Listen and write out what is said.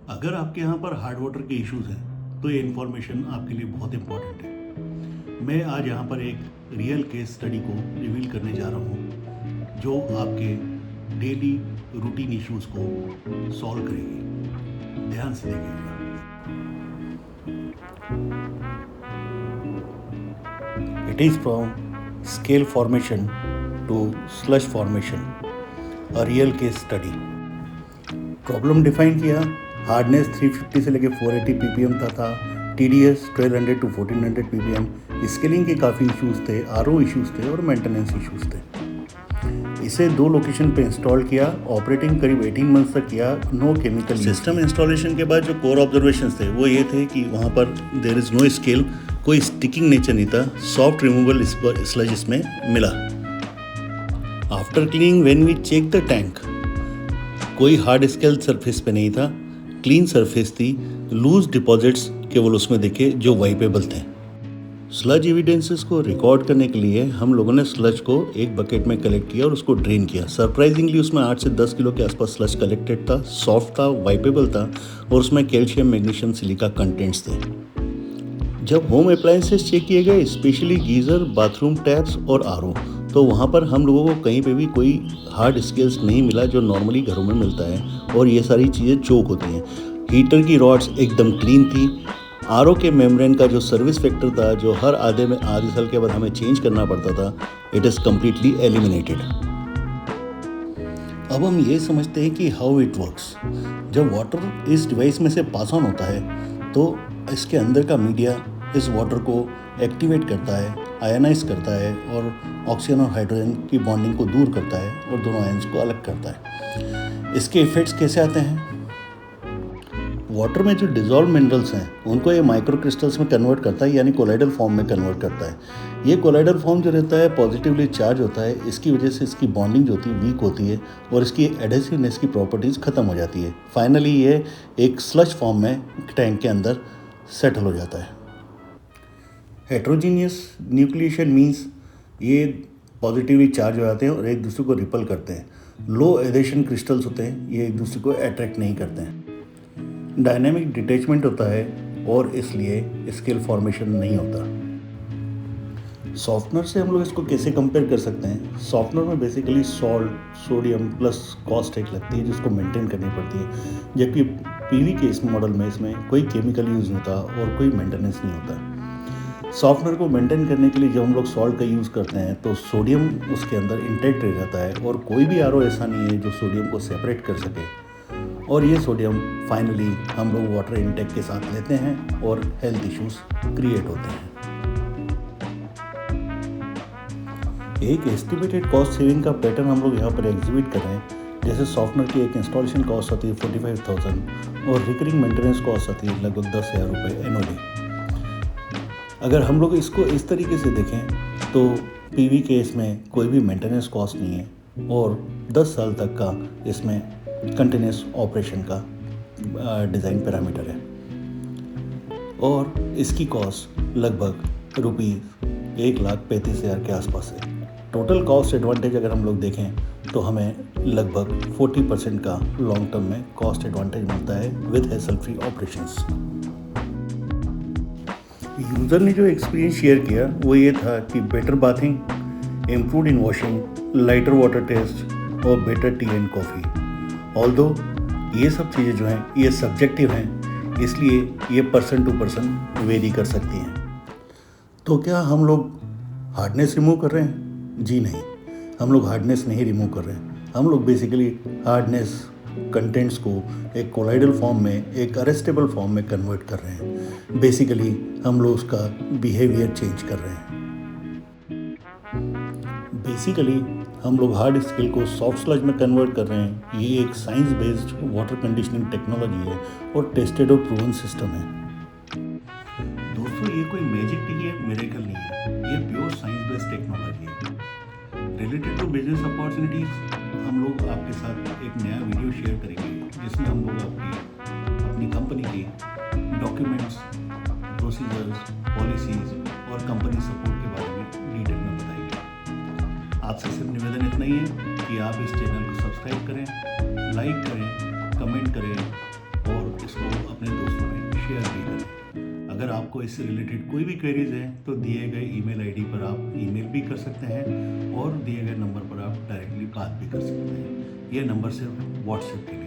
अगर आपके यहाँ पर हार्ड वाटर के इश्यूज हैं तो ये इन्फॉर्मेशन आपके लिए बहुत इम्पॉर्टेंट है। मैं आज यहाँ पर एक रियल केस स्टडी को रिवील करने जा रहा हूँ जो आपके डेली रूटीन इश्यूज को सॉल्व करेगी। ध्यान से देखिएगा। It is from scale formation to slush formation, a real case study. Problem define किया, हार्डनेस 350 से लेके 480 ppm था, TDS 1200 to 1400 ppm, स्केलिंग के काफ़ी इश्यूज थे, RO इश्यूज थे और मेंटेनेंस इश्यूज थे। इसे 2 लोकेशन पे इंस्टॉल किया, ऑपरेटिंग करीब 18 मंथ्स तक किया, नो केमिकल। सिस्टम इंस्टॉलेशन के बाद जो कोर ऑब्जर्वेशंस थे वो ये थे कि वहाँ पर देयर इज़ नो स्केल, कोई स्टिकिंग नेचर नहीं था, सॉफ्ट रिमूवल स्लज इसमें मिला। After cleaning when we check the tank, कोई हार्ड स्केल सरफेस पे नहीं था, क्लीन सरफेस थी, लूज डिपॉजिट्स केवल उसमें दिखे जो वाइपेबल थे। स्लज एविडेंसेस को रिकॉर्ड करने के लिए हम लोगों ने स्लज को एक बकेट में कलेक्ट किया और उसको ड्रेन किया। सरप्राइजिंगली उसमें 8 से 10 किलो के आसपास स्लज कलेक्टेड था, सॉफ्ट था, वाइपेबल था और उसमें कैल्शियम, मैग्नीशियम, सिलिका कंटेंट्स थे। जब होम अप्लायंसेस चेक किए गए, स्पेशली गीज़र, बाथरूम टैप्स और RO, तो वहाँ पर हम लोगों को कहीं पे भी कोई हार्ड स्केल्स नहीं मिला जो नॉर्मली घरों में मिलता है और ये सारी चीज़ें चोक होती हैं। हीटर की रॉड्स एकदम क्लीन थी। RO के मेम्ब्रेन का जो सर्विस फैक्टर था, जो हर आधे साल के बाद हमें चेंज करना पड़ता था, इट इज़ कम्प्लीटली एलिमिनेटेड। अब हम ये समझते हैं कि हाउ इट वर्क्स। जब वाटर इस डिवाइस में से पास ऑन होता है तो इसके अंदर का मीडिया इस वाटर को एक्टिवेट करता है, आयनाइज करता है और ऑक्सीजन और हाइड्रोजन की बॉन्डिंग को दूर करता है और दोनों आयंस को अलग करता है। इसके इफेक्ट्स कैसे आते हैं? वाटर में जो डिजॉल्व मिनरल्स हैं उनको ये माइक्रो क्रिस्टल्स में कन्वर्ट करता है, यानी कोलाइडल फॉर्म में कन्वर्ट करता है। ये कोलाइडल फॉर्म जो रहता है पॉजिटिवली चार्ज होता है, इसकी वजह से इसकी बॉन्डिंग जो होती है वीक होती है और इसकी एडेसिवनेस की प्रॉपर्टीज़ ख़त्म हो जाती है। फाइनली ये एक स्लज फॉर्म में टैंक के अंदर सेटल हो जाता है। हेट्रोजीनियस न्यूक्लिएशन मीन्स ये पॉजिटिवली चार्ज हो जाते हैं और एक दूसरे को रिपल करते हैं। लो एडेशन क्रिस्टल्स होते हैं, ये एक दूसरे को अट्रैक्ट नहीं करते हैं। डायनेमिक डिटैचमेंट होता है और इसलिए स्केल फॉर्मेशन नहीं होता। सॉफ्टनर से हम लोग इसको कैसे कंपेयर कर सकते हैं? सॉफ्टनर में basically salt, sodium plus caustic लगती है जिसको मेंटेन करनी पड़ती है, जबकि PV के इस मॉडल में इसमें कोई केमिकल यूज़ नहीं होता और कोई मेंटेनेंस नहीं होता। सॉफ्टनर को मेंटेन करने के लिए जब हम लोग सॉल्ट का यूज़ करते हैं तो सोडियम उसके अंदर इंटैक्ट रह जाता है और कोई भी RO ऐसा नहीं है जो सोडियम को सेपरेट कर सके, और ये सोडियम फाइनली हम लोग वाटर इंटेक के साथ लेते हैं और हेल्थ इश्यूज क्रिएट होते हैं। एक एस्टिमेटेड कॉस्ट सेविंग का पैटर्न हम लोग यहाँ पर एग्जिबिट कर रहे हैं। जैसे सॉफ्टनर की एक इंस्टॉलेशन कॉस्ट आती है 45,000 और रिकरिंग मेंटेनेंस कॉस्ट आती है लगभग 10,000 रुपये एनुअली। अगर हम लोग इसको इस तरीके से देखें तो PV के इसमें कोई भी मेंटेनेंस कॉस्ट नहीं है और 10 साल तक का इसमें कंटिन्यूस ऑपरेशन का डिज़ाइन पैरामीटर है और इसकी कॉस्ट लगभग ₹1,35,000 के आसपास है। टोटल कॉस्ट एडवांटेज अगर हम लोग देखें तो हमें लगभग 40% का लॉन्ग टर्म में कॉस्ट एडवांटेज मिलता है with hassle free operations. User ने जो एक्सपीरियंस शेयर किया वो ये था कि बेटर बाथिंग, इम्प्रूव्ड इन वॉशिंग, लाइटर वाटर टेस्ट और better T and coffee. Although ये सब चीज़ें जो हैं ये सब्जेक्टिव हैं, इसलिए ये पर्सन टू पर्सन वेरी कर सकती हैं। तो क्या हम लोग हार्डनेस रिमूव कर रहे हैं? जी नहीं, हम लोग हार्डनेस नहीं रिमूव कर रहे हैं। हम लोग बेसिकली हार्डनेस कंटेंट्स को एक कोलाइडल फॉर्म में, एक अरेस्टेबल फॉर्म में कन्वर्ट कर रहे हैं। बेसिकली हम लोग उसका बिहेवियर चेंज कर रहे हैं। बेसिकली हम लोग हार्ड स्केल को सॉफ्ट स्लज में कन्वर्ट कर रहे हैं। ये एक science based water conditioning technology है और टेस्टेड और प्रूवन सिस्टम है। दोस्तों, ये कोई मैजिक नहीं है, मिरेकल नहीं है, ये प्योर साइंस बेस्ड टेक्नोलॉजी है। रिलेटेड टू बिजनेस अपॉर्चुनिटीज़ हम लोग आपके साथ एक नया वीडियो शेयर करेंगे जिसमें हम लोग अपनी कंपनी के डॉक्यूमेंट्स, प्रोसीजर्स, पॉलिसीज़ और कंपनी सपोर्ट के बारे में डिटेल में बताएंगे। आपसे सिर्फ निवेदन इतना ही है कि आप इस चैनल को सब्सक्राइब करें, लाइक करें, कमेंट करें और इसको अगर आपको इससे रिलेटेड कोई भी क्वेरीज हैं तो दिए गए ईमेल आईडी पर आप ईमेल भी कर सकते हैं और दिए गए नंबर पर आप डायरेक्टली बात भी कर सकते हैं। ये नंबर सिर्फ व्हाट्सएप के लिए